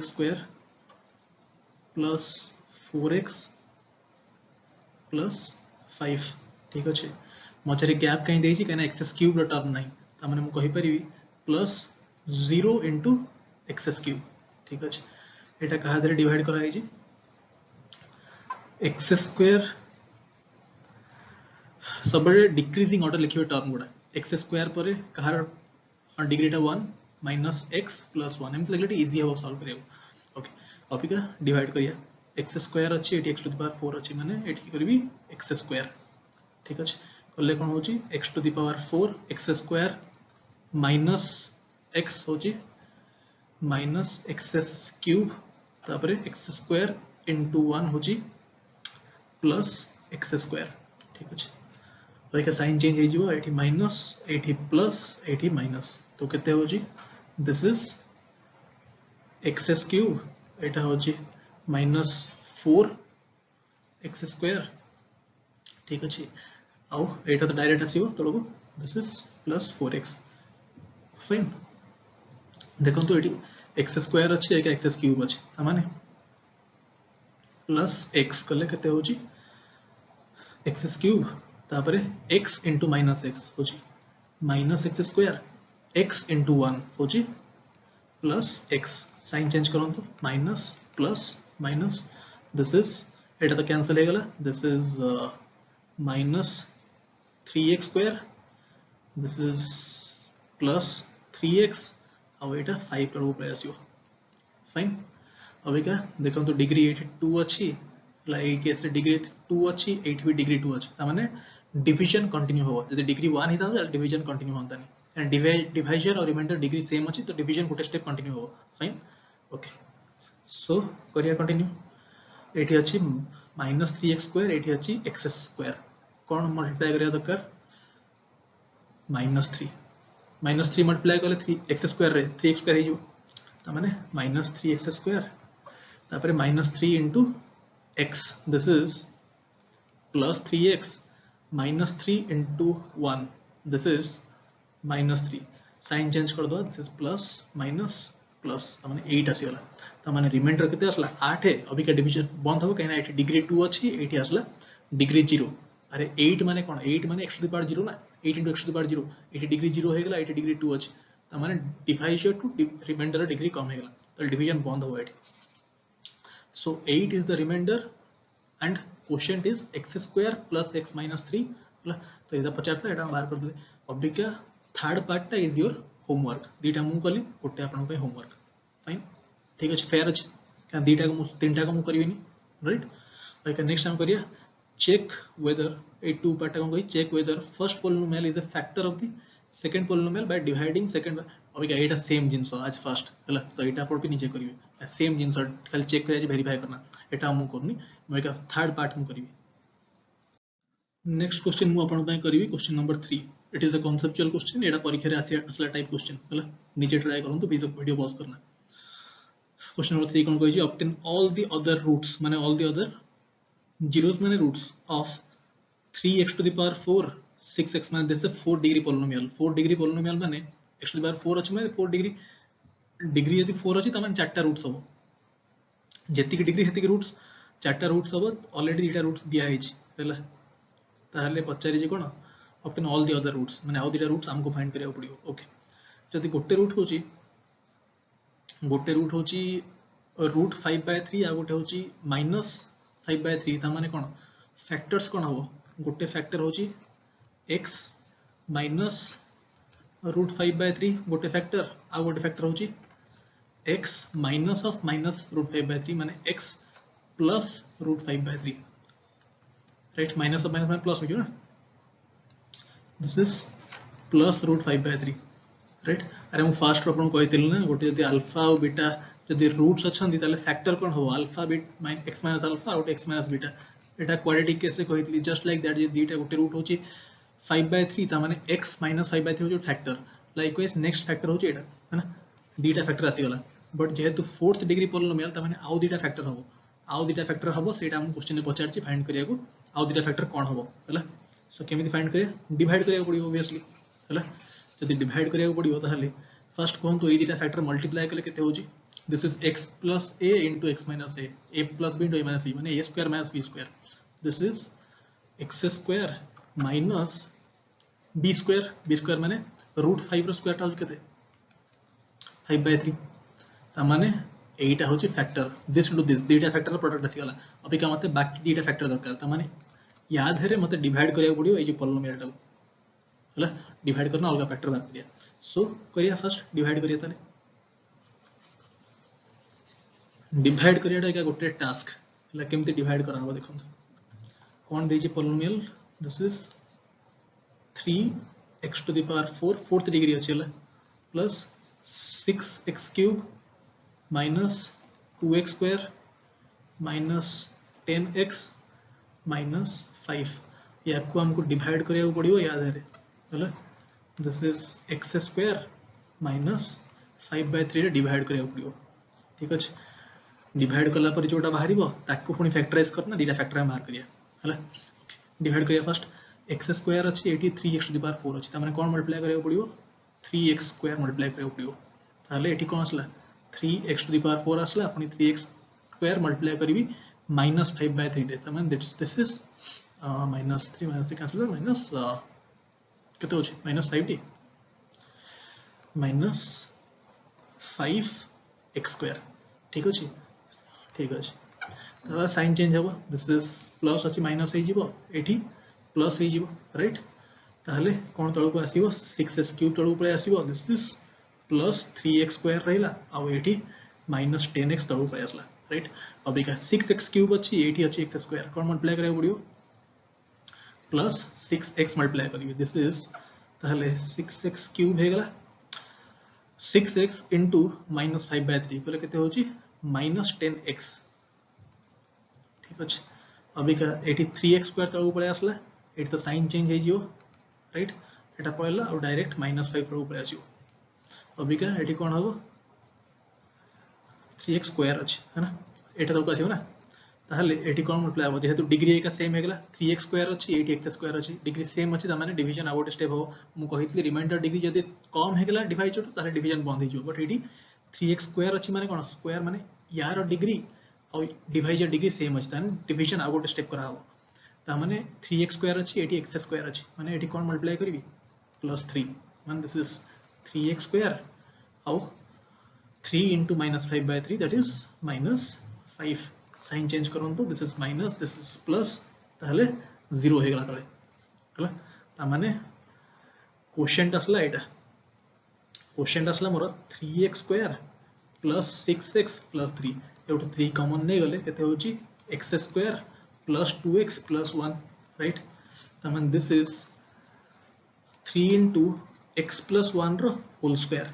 square plus 4x plus 5 ठीक अच्छे मझे गैप कहीं देछि कहना एक्स क्यूब रो टर्म नहीं त माने मु कहि परिबी प्लस 0 into एक्स क्यूब ठीक अच्छे एटा कहा दरे डिवाइड करा हिछि एक्स स्क्वायर सब डिक्रीजिंग ऑर्डर लिखिबे टर्म गुडा एक्स स्क्वायर पर कहार डिग्री टा 1 माइनस एक्स प्लस 1 एमती लगले इजी हो सॉल्व करियो ओके अबिका डिवाइड करिया एक्स स्क्वायर अच्छी एटी एक्स टू द पावर 4 अच्छी माने एटी करबी एक्स स्क्वायर ठीक अछि कले कोन होची X to the power 4 X square minus X होची माइनस एक्स क्यूब तापरे एक्स स्क्वायर इनटू 1 होची प्लस एक्स स्क्वायर ठीक अछि तो साइन चेंज हो जिवो eighty minus eighty plus eighty minus तो केते हो जी दिस इज एक्स क्यूब एटा हो जी माइनस 4 एक्स स्क्वायर ठीक अछि आउ एटा तो डायरेक्ट आसीबो तळको this is plus 4x fine देखो तो एटी एक्स स्क्वायर अछि एक एक्स क्यूब अछि माने प्लस x कले केते हो जी एक्स क्यूब तापरे x into माइनस x होची minus x square x into 1 होची प्लस x साइन चेंज करंतु minus plus minus this is एटा तो कैंसिल हो गला this is minus 3x square this is plus 3x और एटा 5 पर ऊपर आसीबो फाइन अबिका देखंतु डिग्री 82 अछि लाइक केस डिग्री 2 अछि 8 भी डिग्री 2 अछि त माने डिवीजन कंटिन्यू हो जदि डिग्री 1 हिता त डिवीजन कंटिन्यू होंता नहीं एंड डिवाइजर और रिमाइंडर डिग्री सेम अछि तो डिवीजन गोटे स्टेप कंटिन्यू हो फाइन ओके सो करिया कंटिन्यू एठी अछि माइनस 3x स्क्वायर एठी अछि x स्क्वायर कोन मल्टीप्लाई करिया दरकार माइनस 3 मल्टीप्लाई करले 3x स्क्वायर रे 3x स्क्वायर हिजो त माने माइनस 3x स्क्वायर तापरे minus 3 into x this is plus 3x minus 3 into 1 this is minus 3 sign change कर दो this is plus minus plus तमाने 8 आसी गला तमाने रिमाइंडर केते आसला 8 है अभी का डिवीजन बंद हो कहना एटी डिग्री 2 अछि एटी आसला डिग्री 0 अरे 8 माने कोन 8 माने x टू द पावर 0 ना 8 into x to the power 0 एटी डिग्री 0 हो गला एटी डिग्री 2 अछि तमाने डिवाइजर टू रिमाइंडर डिग्री कम हो गला तो डिवीजन बंद हो एटी so 8 is the remainder and quotient is x square plus x minus 3 तो इधर 50 था एटा बाहर कर दे अभी क्या थर्ड पार्ट टा इज योर होमवर्क दीटा मु कली गोटे आपन पे होमवर्क फाइन ठीक अछि फेयर अछि का दीटा को तीनटा को मु करबिनी राइट ओके नेक्स्ट हम करिया check whether A two part को कहि check whether first polynomial is a factor of the second polynomial by dividing second अभी क्या एटा सेम जिंस आज फर्स्ट हला तो एटा पर भी नीचे करिवे सेम जिंस खाली चेक करे वेरीफाई करना एटा मु करनी मैं का थर्ड पार्ट मु करबी नेक्स्ट क्वेश्चन मु आपन पय करबी question number 3 it is a conceptual question एटा परीक्षा रे असला टाइप क्वेश्चन हला नीचे ट्राई करंतु वीडियो पॉज करना क्वेश्चन नंबर 3 कोन कहै छी obtain all the other roots माने ऑल द अदर zeros माने roots of 3x to the power 4 6x माने दिस 4 डिग्री पॉलिनोमियल माने x to the power 4 अछि माने 4 डिग्री यदि 4 अछि त माने चारटा रूट्स हो जेति की डिग्री हेति की रूट्स चारटा रूट्स हो ऑलरेडी दीटा रूट्स दिया है हला ताहले पचारि जे कोन obtain all the other roots माने आउ दिटा रूट्स हमको फाइंड करिया पड़ियो ओके जदि गोटे रूट होची रूट 5/3 आ गोटे होची -5/3 ता माने कोन फैक्टर्स कोन हो गोटे फैक्टर होची x माइनस रूट 5/3 गोटे फैक्टर आ गोटे फैक्टर होची x minus of minus root 5/3 माने x plus root 5/3 right minus of minus माने प्लस हो ना this is plus root 5/3 right अरे मु फर्स्ट अपन कहितिल ना गोटे जदी अल्फा और बीटा जदी रूट्स अछंती ताले फैक्टर कोन हो alpha beta x minus alpha और x माइनस बीटा एटा क्वाड्रेटिक केस से कहितली जस्ट लाइक दैट जे दीटा गोटे रूट होची 5/3 ता माने x माइनस 5/3 हो फैक्टर लाइकवाइज नेक्स्ट फैक्टर हो एटा है ना दीटा फैक्टर आसी गला बट जेहेतु फोर्थ डिग्री पॉलिनोमियल ता माने आउ दीटा फैक्टर हबो सेटा हम क्वेश्चन में पचार छी फाइंड करिया को आउ दीटा फैक्टर कोन हबो हला सो केमिति फाइंड करिया डिवाइड करिया पड़ियो ऑब्वियसली हला जदि डिवाइड करिया पड़ियो ताहले फर्स्ट कोन तो ए दीटा फैक्टर मल्टीप्लाई करले केते होची this is x plus a into x minus a plus b into a minus b माने a square minus b square this is x square minus b square माने root 5 रो square टा केते 5/3 ता माने एटा होची फैक्टर दिस टू दिस दीटा फैक्टर प्रोडक्ट आसी गला अभी का मते बाकी दीटा फैक्टर दरकार ता माने याद हेरे मते डिवाइड करिया पड़ियो ए जे पॉलिनोमियल टा हला डिवाइड करना अलगा फैक्टर बात करिया सो करिया फर्स्ट डिवाइड करिया ताले डिवाइड करियाटा क्या गोटे टास्क हला केमते डिवाइड करा हबो देखो कोन देजी polynomial this is 3x to the power 4 fourth degree अछि हला plus 6x cube minus 2x square minus 10x minus 5 या को हमको डिवाइड करिया पड़ियो याद है हला this is x square minus 5/3 रे डिवाइड करिया पड़ियो ठीक अछि डिवाइड कला पर जोटा बाहरिबो ताको पुनी फैक्टराइज करना दीटा फैक्टर हम बाहर करिया हला डिवाइड करिया फर्स्ट x स्क्वायर अछि एटी 3x टू द पावर 4 अछि त माने कोन मल्टीप्लाई करिया पड़ियो 3x स्क्वायर मल्टीप्लाई करिया पड़ियो ताले एटी कोन आसला 3x टू द पावर 4 आसला पुनी 3x स्क्वायर मल्टीप्लाई करिवि -5/3 दे त माने दिस इज -3 -3 कैंसिल माइनस केते होछि -5t -5x स्क्वायर ठीक अछि ठीक अछि तबा साइन चेंज हबो दिस इज प्लस अछि माइनस हे जिवो एठी प्लस हे जिवो राइट ताहले कोन तळ को आसीबो 6x क्यूब तळ ऊपर आसीबो this is plus 3x square रहिला आ एठी माइनस 10x तळ ऊपर आसला राइट अब एका 6x क्यूब अछि एठी अछि x स्क्वायर कोन मल्टीप्लाई करे पड़ियो प्लस 6x मल्टीप्लाई करियो दिस इज ताहले 6x क्यूब हे गेला 6x into -5/3 बोले केते होची -10x ठीक अछि अभी का 3x स्क्वायर तळ ऊपर आसला एट तो साइन चेंज हे जियो राइट एटा पळला और डायरेक्ट -5 तळ ऊपर आसीयो अभी का एटी कोन हबो 3x स्क्वायर अछि है ना एटा तळ आसीयो ना ताहले एटी कोन मल्टीप्लाई हो जेहेतु डिग्री एका सेम हे गेला 3x स्क्वायर अछि एटी x स्क्वायर अछि डिग्री सेम अछि त माने डिवीजन आउट स्टेप हो मु कहितली रिमाइंडर डिग्री जदी कम हे गेला डिवाइड तो ताले डिवीजन बंद हे जो बट एटी 3x स्क्वायर अछि माने कोन स्क्वायर माने यार डिग्री और डिवाइजर डिग्री सेम अछि ताने डिवीजन आउट स्टेप करा हो ता माने 3x स्क्वायर अछि एटी x स्क्वायर अछि माने एटी कोन मल्टीप्लाई करिवि +3 माने दिस इज 3x स्क्वायर और 3 into -5/3 that is -5 sign change करन तो this is minus this is plus ताहले 0 हे गला तळे हला ता माने क्वोशिएंट असला एटा क्वोशिएंट असला मोर 3x square plus 6x plus 3 एउट 3 कॉमन नै गले केते होची x square plus 2x plus 1 right ता माने this is 3 into x plus 1 रो होल स्क्वायर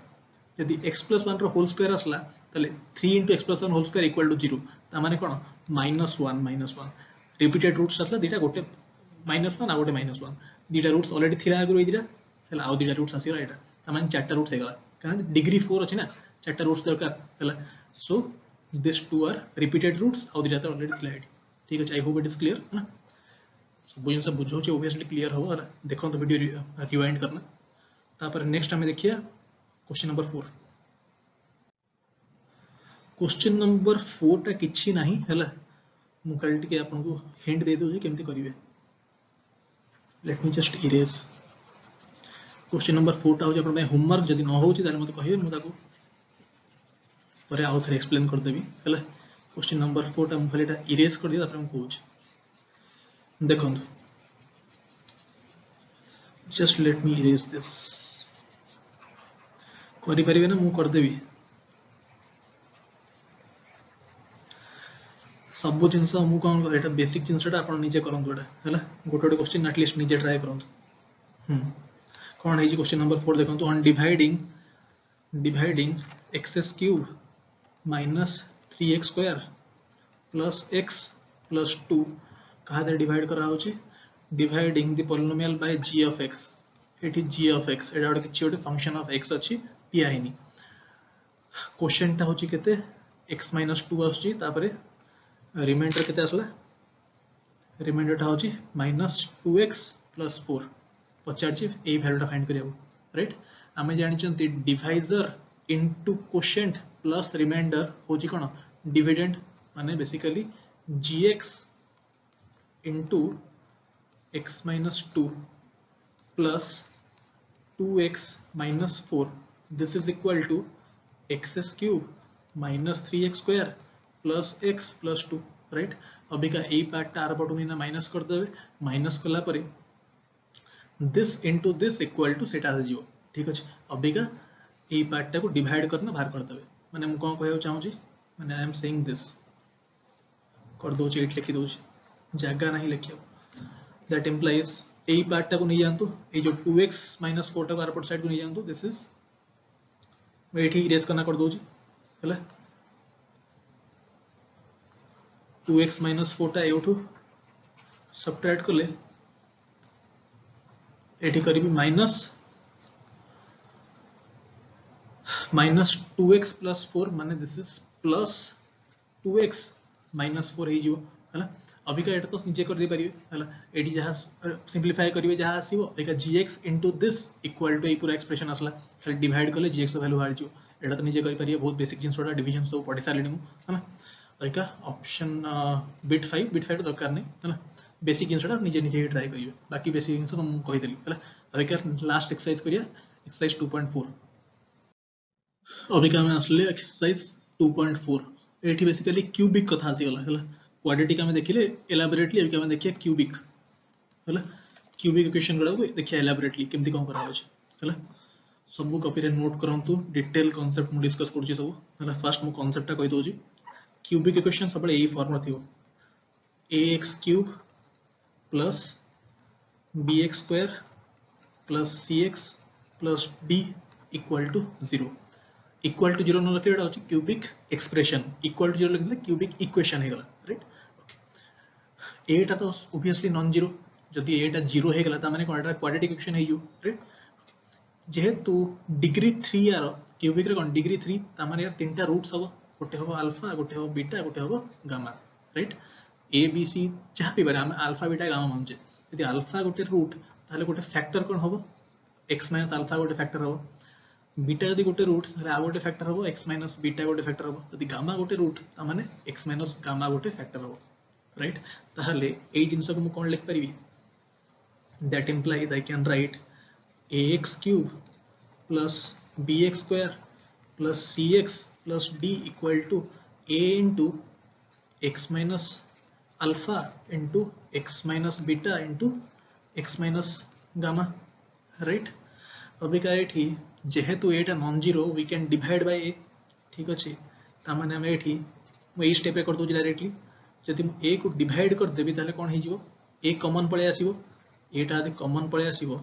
यदि x plus 1 रो होल स्क्वायर असला तले 3 into x plus 1 whole square equal to 0 ता माने कोन -1 रिपीटेड रूट्स असला दीटा गोटे -1 आ गोटे -1 दीटा रूट्स ऑलरेडी थिला आगु दीटा हला आ दीटा रूट्स आसीला एटा ता माने चारटा रूट्स हेगला कारण डिग्री 4 अछि ना चारटा रूट्स दरकार हला so this two are repeated roots आ दीटा तो ऑलरेडी थिला एटी ठीक अछि I hope it is clear है ना सो बुझन सब बुझो छै ऑब्वियसली क्लियर हो हला देखो तो वीडियो रिवाइंड करना तापर नेक्स्ट हमें देखिया क्वेश्चन नंबर 4 क्वेश्चन नंबर 4 टा किछि नाही हला मु काल टिके आपन को हिंट दे दो जे केमति करिवे let me just erase question number 4 टा हो अपन होमवर्क जदि न हो मत कहे मुझे आउ थे एक्सप्लेन करदेवी है क्वेश्चन नंबर 4 टा मुझे इरेज कर दिया कहूँ देखो just let me erase this करें ना मुझे करदेवी सब जिनस मुझे कौन कर बेसिक जिनसा आप निजे करूँ है गोटे गोटे क्वेश्चन एटलिस्ट निजे ट्राए करूँ कौन है क्वेश्चन नंबर 4 देखो on dividing x cube minus 3x square plus x plus 2 कहा डिवाइड करा dividing the polynomial bye g of x eighty g of x एटा गोटे किछि गोटे फंक्शन ऑफ x अछि पिया हेनी क्वेश्चन टा होची केते x माइनस 2 आछी तापरे रिमाइंडर केते आसला रिमाइंडर टा होची माइनस 2x प्लस 4 पचार ए वैल्यूटा फाइंड करिया राइट आमे जानिचंती divisor into quotient plus remainder होची कोन डिविडेंड माने basically gx into x minus 2 plus 2x minus 4 this is equal to x cube minus 3x square plus x plus 2 right अभी का ए पार्ट आर पटू ना माइनस कर देबे माइनस कला परे this into this equal to सेटा आ जिवो ठीक अछि अभी का ए पार्ट को डिवाइड करना बाहर कर देबे माने हम कोन कहयो चाहू छी माने आई एम सेइंग दिस कर दो 8 लिखि दो जगह नहीं लिखियो दैट इंप्लाइज ए पार्ट को नहीं जानतो ए जो 2x - 4 को आरपट साइड को नहीं जानतो दिस इज मैं एठी इरेज करना कर दो हला 2x - 4 टा एठू सबट्रैक्ट करले एठी करीबी माइनस 2x प्लस 4 माने this is plus 2x minus 4 हो है अभी का तो निजे कर दे परिवे है एडी जहाँ सिंप्लीफाई करिवे जहाँ आसीबो एका gx into this equal to ए पूरा एक्सप्रेशन आसला खाली डिवाइड करले gx वैल्यू बाहर जिवो एटा तो निजे कर परिवे बहुत बेसिक जिनसोटा डिवीजन सब पढ़ी सारली मु है ना एका ऑप्शन बिट 5 तो दरकार नहीं है ना बेसिक जिनसोटा निजे निजे ट्राई करिवे बाकी बेसिक जिनस तो मु कहि देली है अभी का लास्ट एक्सरसाइज करिया एक्सरसाइज 2.4 अभी का मैं आसले एक्सरसाइज 2.4 एठी बेसिकली क्यूबिक कथा आसी गला है क्वाड्रेटिक आमे देखिले एलाबोरेटली अभी आमे देखिया क्यूबिक है क्यूबिक इक्वेशन गुडा को देखिया एलाबोरेटली केमती कोन करा होछ है सब कॉपी रे नोट करंतु डिटेल कांसेप्ट मु डिस्कस करछि सब है फर्स्ट मु कांसेप्ट टा कहि दोछि क्यूबिक इक्वेशन सब एई फॉर्म रे थियो ax cube plus bx square plus cx plus d equal to 0 equal to 0 न रखे एटा होछि क्यूबिक एक्सप्रेशन इक्वल टू 0 लिखले क्यूबिक इक्वेशन हे गला राइट ओके एटा तो ऑब्वियसली नॉन जीरो जदि एटा 0 हे गला त माने कोनटा क्वाड्रेटिक इक्वेशन हे जो राइट जेहेतु डिग्री 3 यार क्यूबिक रे कोन डिग्री 3 त माने यार तीनटा रूट्स हबो गोटे हबो अल्फा गोटे हबो बीटा गोटे हबो gamma right A B C जहां भी बारे हम अल्फा बीटा गामा मानजे यदि अल्फा गोटे रूट ताले गोटे फैक्टर कोन हबो x - अल्फा गोटे फैक्टर हबो बीटा यदि गोटे रूट आ गोटे फैक्टर हबो x - बीटा गोटे फैक्टर हबो यदि गामा गोटे रूट त माने x - गामा गोटे फैक्टर हबो राइट ताहले एई जिंस को मु कोन लिख परिबी that implies I can write ax cube plus bx square plus cx plus d equal to a into x minus alpha into x minus beta into x minus gamma right अभी का एठी जेहेतु एटा non zero we can divide by a ठीक अछि ता माने हम एठी मु ए स्टेप कर दो डायरेक्टली जदि मु a को डिवाइड कर देबी ताले कोन हे जिवो a कॉमन पळे आसीबो एटा यदि कॉमन पळे आसीबो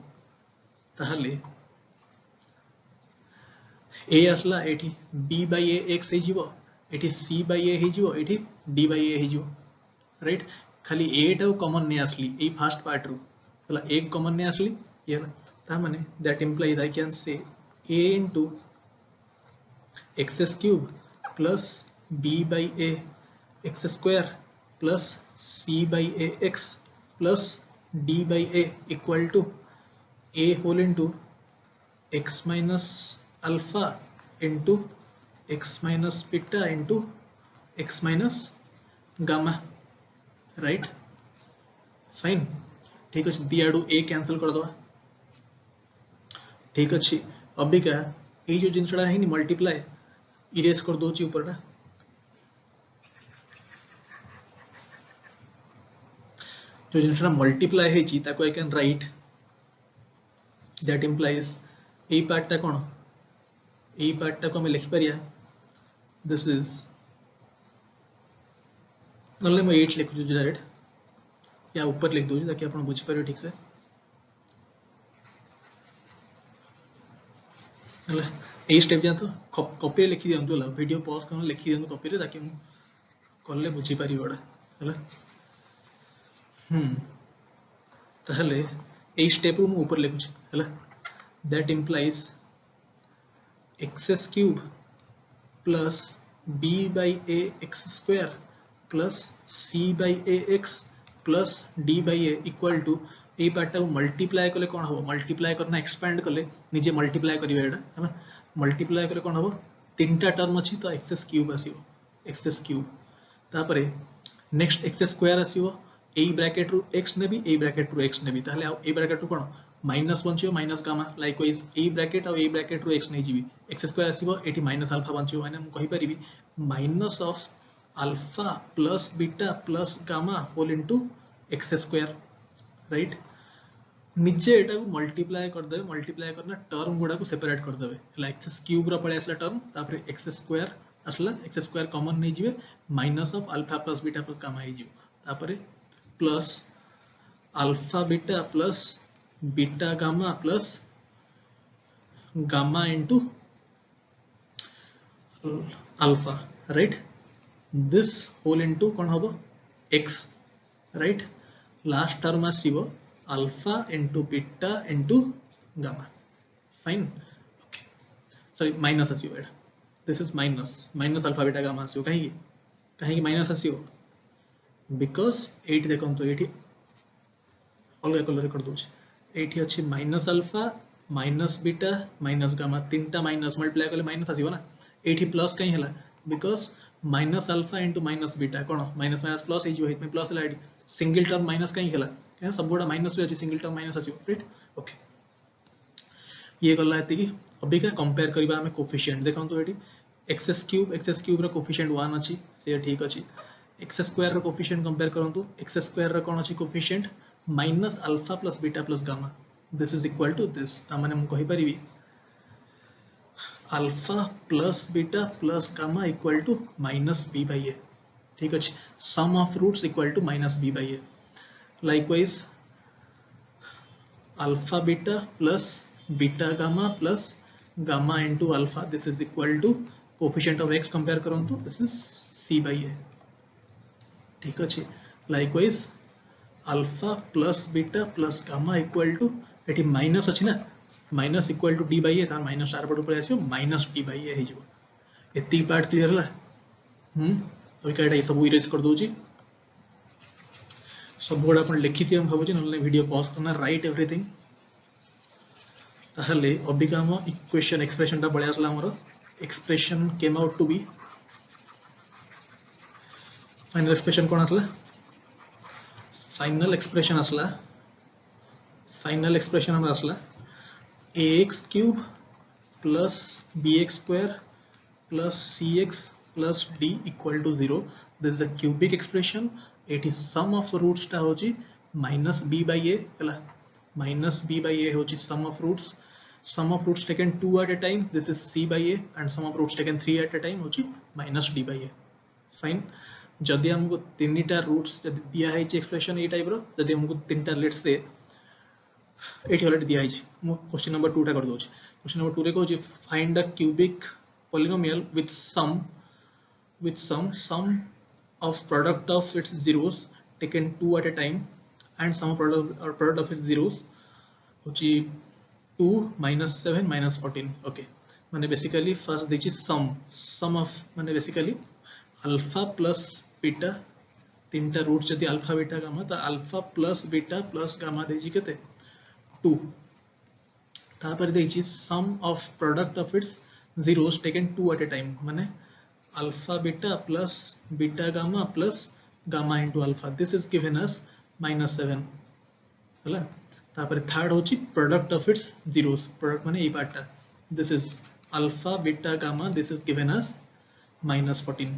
ताहले a आसला एठी b by a x हे जिवो एठी c by a हे जिवो एठी d by a हे जिवो राइट खाली a टा कॉमन ने आसली ए फर्स्ट पार्ट रू हला एक कॉमन ने आसली ये ता माने that implies I can say a into x cube plus b by a x square plus c by a x plus d by a equal to a whole into x minus alpha into x minus beta into x minus gamma right fine ठीक अच्छे दी आड़ू ए cancel कर दवा ठीक अच्छे अबिका ये जो जिनसा है मल्टीप्लाई इरेज कर दूची ऊपर जो जिनसा मल्टीप्लाई है I can write that implies ए पार्टा कौन ए पार्टा को हमें लिखि परिया दिस इज नल्ले मैं 8 लिख दूँ डायरेक्ट या ऊपर लिख दूँ ताकि आप बुझी पारे ठीक से यही स्टेप जाए तो कॉपी लिखी दिंतु वीडियो पॉज कर लिखी दिंतु कॉपी रे ताकि कले बुझी पारि है ताहले यही स्टेप मु ऊपर लिखुची है that implies x cube plus b by a x square plus c by a x plus d by a equal to ए पार्टा मल्टीप्लाई कले कौन हम मल्टीप्लाई करना एक्सपैंड कले निजे मल्टीप्लाई करिवे एटा है मल्टीप्लाई कले कौन हम तीन टा टर्म अछि तो एक्स क्यूब आसीबो एक्स क्यूब तापरे नेक्स्ट एक्स स्क्वायर आसीबो ए ब्रैकेट रु एक्स नेबी ए ब्रैकेट रु एक्स नेबी ताहले ए ब्रैकेट रु कौन माइनस बंचियो माइनस गामा लाइकवाइज ए ब्रैकेट और ए ब्रैकेट रु एक्स नहीं जीवी एक्स स्क्वायर आसीबो एटी माइनस अल्फा बंचियो माने हम कहि परिबी minus of alpha plus beta plus gamma whole into x square right निजे एटा मल्टीप्लाई कर देबे मल्टीप्लाई करना टर्म गुडा को सेपरेट कर देबे एक्स क्यूब रो पळे आसला टर्म तापर एक्स स्क्वायर आसला एक्स स्क्वायर कॉमन नहीं जीवे minus of alpha plus beta plus gamma ही जीव तापर plus alpha beta plus beta gamma plus gamma into alpha right this whole into कौन हम एक्स राइट लास्ट टर्म आसीबो alpha into beta into gamma fine okay sorry minus आसीबो एटा this is minus minus alpha beta gamma आसीबो कहीं कहीं minus आसीबो because 8 देखो तो ये अलग कलर कर दूचे एठी अच्छी minus alpha minus beta minus gamma तीन टा माइनस मल्टीप्लाई कले माइनस आसीबो ना एठी प्लस कहीं हला because minus alpha into minus beta कौन माइनस माइनस प्लस हो प्लस है सिंगल टर्म माइनस कहीं हला क्या सब गुड़ा माइनस अच्छी सिंगल टर्म माइनस आसीबो राइट ओके ये गला एति अबिका कंपेयर करबा हमें कोफिशिएंट देखंतु एठी एक्स क्यूब रो कोफिशिएंट 1 अछि से ठीक अछि एक्स स्क्वायर रो कोफिशिएंट कंपेयर करंतु एक्स स्क्वायर रो कोन अछि coefficient minus alpha plus beta plus gamma this is equal to this ता माने हम कहि परिबी alpha plus beta plus gamma equal to minus b by a ठीक अच्छे sum of roots equal to minus b by a likewise alpha beta plus beta gamma plus gamma into alpha this is equal to coefficient of x compare करंतु this is c by a ठीक अच्छे likewise alpha plus beta plus gamma equal to एटी minus अच्छी ना minus equal to d by a तार minus चार पट ऊपर आसियो माइनस डी बाई ए हो एति पार्ट क्लियर है अभी कईटा सब इरेज कर दूची सब गुड़ा अपन लिखि थी हम भाबुची नले वीडियो पॉज करना राइट एवरीथिंग ताहले अबिका हम इक्वेशन एक्सप्रेशन ता बळे आसला हमर expression came out to be final expression कोन आसला फाइनल एक्सप्रेशन हमर आसला ax cube plus bx square plus cx plus d equal to 0 this is a cubic expression एटी सम ऑफ रूट्स ता होची माइनस b बाय a हला minus b by a होची sum of roots taken 2 eight a time this is c by a and sum of roots taken 3 at a time होची minus d by a fine जदि हमको तीनटा roots जदि दिया है expression a type रो जदि हमको तीनटा लेट्स से एटी ऑलरेडी दिया है मु क्वेश्चन नंबर 2 टा कर दोछ क्वेश्चन नंबर 2 रे कहू find a cubic polynomial with sum of product of its zeros taken 2 at a time and sum of product of its zeros which is 2 minus 7 minus 14 okay माने basically first this is sum of माने basically alpha plus beta तीनटा roots जदि alpha beta gamma तो alpha plus beta plus gamma देजी केते 2 तापर देजी sum of product of its zeros taken 2 at a time माने alpha beta gamma plus gamma into alpha this is given as minus 7 हला तापर third होची product of its zeros product माने ए part this is alpha beta gamma this is given as -14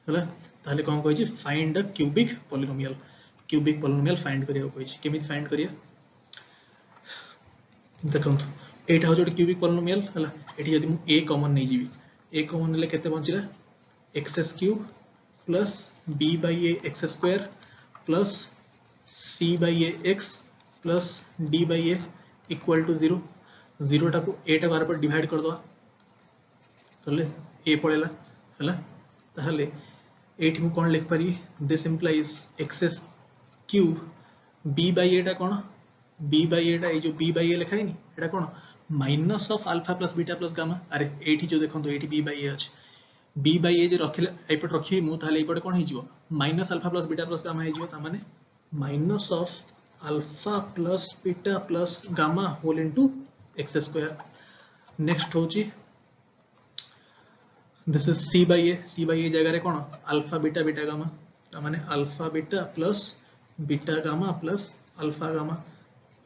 हला ताले कोन कहै छी find the cubic polynomial find करिया कहै छी केमिति फाइंड करिया देखो एटा हो जोटी क्यूबिक पॉलिनोमियल हला एठी यदि मु a कॉमन नै जीवी a कॉमन ले केते बंचिला x cube plus b by a x square plus c by a x plus d by a equal to 0 0 टा को a टा बार पर डिवाइड कर दवा तले a पळेला हला ताहले एठी मु कोन लिख पारी this implies x cube b by a टा कोन b बाय a टा ए जो b बाय a लिखा है नी एटा कोन minus of alpha plus beta plus gamma अरे एठी जो देखंतो एठी b बाय a अछि b बाय a जे रखिले एपट रखी मु ताले एपट कोन हिजिवो minus alpha plus beta plus gamma हिजिवो ता माने minus of alpha plus beta plus gamma whole into x square next होची this is c by a जगह रे कोन अल्फा बीटा गामा ता माने alpha beta plus beta gamma plus alpha gamma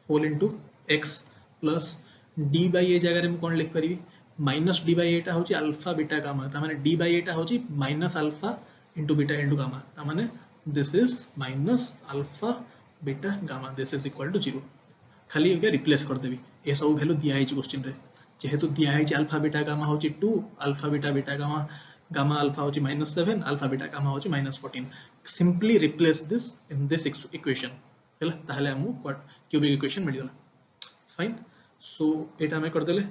whole into x plus d by a जगह रे मु कोन लिख परिबी माइनस d बाय a टा होची अल्फा बीटा गामा ता माने d बाय a टा होची minus alpha into beta into gamma ता माने this is minus alpha beta gamma this is equal to 0 खाली एके रिप्लेस कर देबी ए सब वैल्यू दिया है क्वेश्चन रे जेहेतु दिया है अल्फा बीटा गामा होची 2 alpha beta gamma gamma alpha होची -7 अल्फा बीटा गामा होची -14 simply replace this in this equation हैला ताहले हमु क्यूबिक इक्वेशन मिल गला फाइन सो एटा हमें कर देले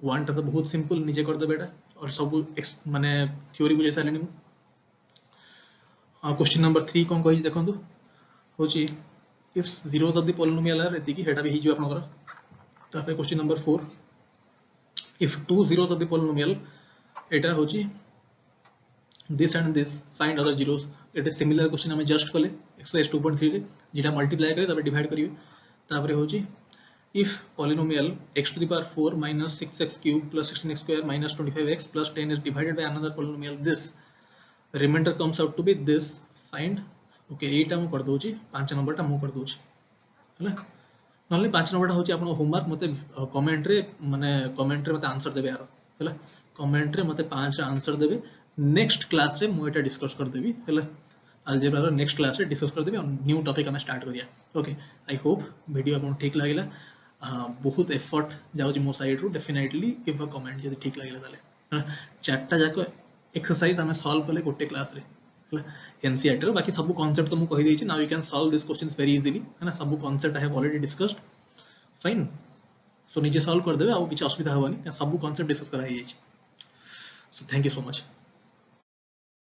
वन टा तो बहुत सिंपल निजे कर देबे एटा और सब माने थ्योरी बुझे सालेनी क्वेश्चन नंबर 3 कोन कहि देखंतु होची if zero of the polynomial are एति की हेटा भी हिजो आपनकर तापर question number 4 if two zeros of the polynomial एटा होची this and this find other zeros it is similar question हमें जस्ट कले एक्सरसाइज 2.3 रे जेटा मल्टीप्लाई करे तबे डिवाइड करियो तापर होची if polynomial x to the power 4 minus 6x cube plus 16x square minus 25x plus 10 is divided by another polynomial this remainder comes out to be this find okay एटा मु कर दोची 5 number टा मु कर दोची हला नले 5 नंबर टा होची आपन होमवर्क मते कमेंट रे माने कमेंट रे मते आंसर देबे यार हला कमेंट रे मते 5 आंसर देबे नेक्स्ट क्लास रे मु एटा डिस्कस कर देबी हला अलजेब्रा रो नेक्स्ट क्लास रे डिस्कस कर देबी न्यू टॉपिक हम स्टार्ट करिया ओके आई होप वीडियो आपन ठीक लागिला बहुत एफर्ट जाउची मो साइड रो डेफिनेटली गिव अ कमेंट जदी ठीक लागिला ताले चारटा जाको एक्सरसाइज हमें सॉल्व करले गोटे क्लास रे एनसीईआरटी रो बाकी सब कांसेप्ट तो मु कहि देछि now you can solve this questions very easily है ना सब concept I have already discussed fine so निजे सॉल्व कर देबे आ किछ असुविधा होबनी सब कांसेप्ट डिस्कस करा hi so thank you so much.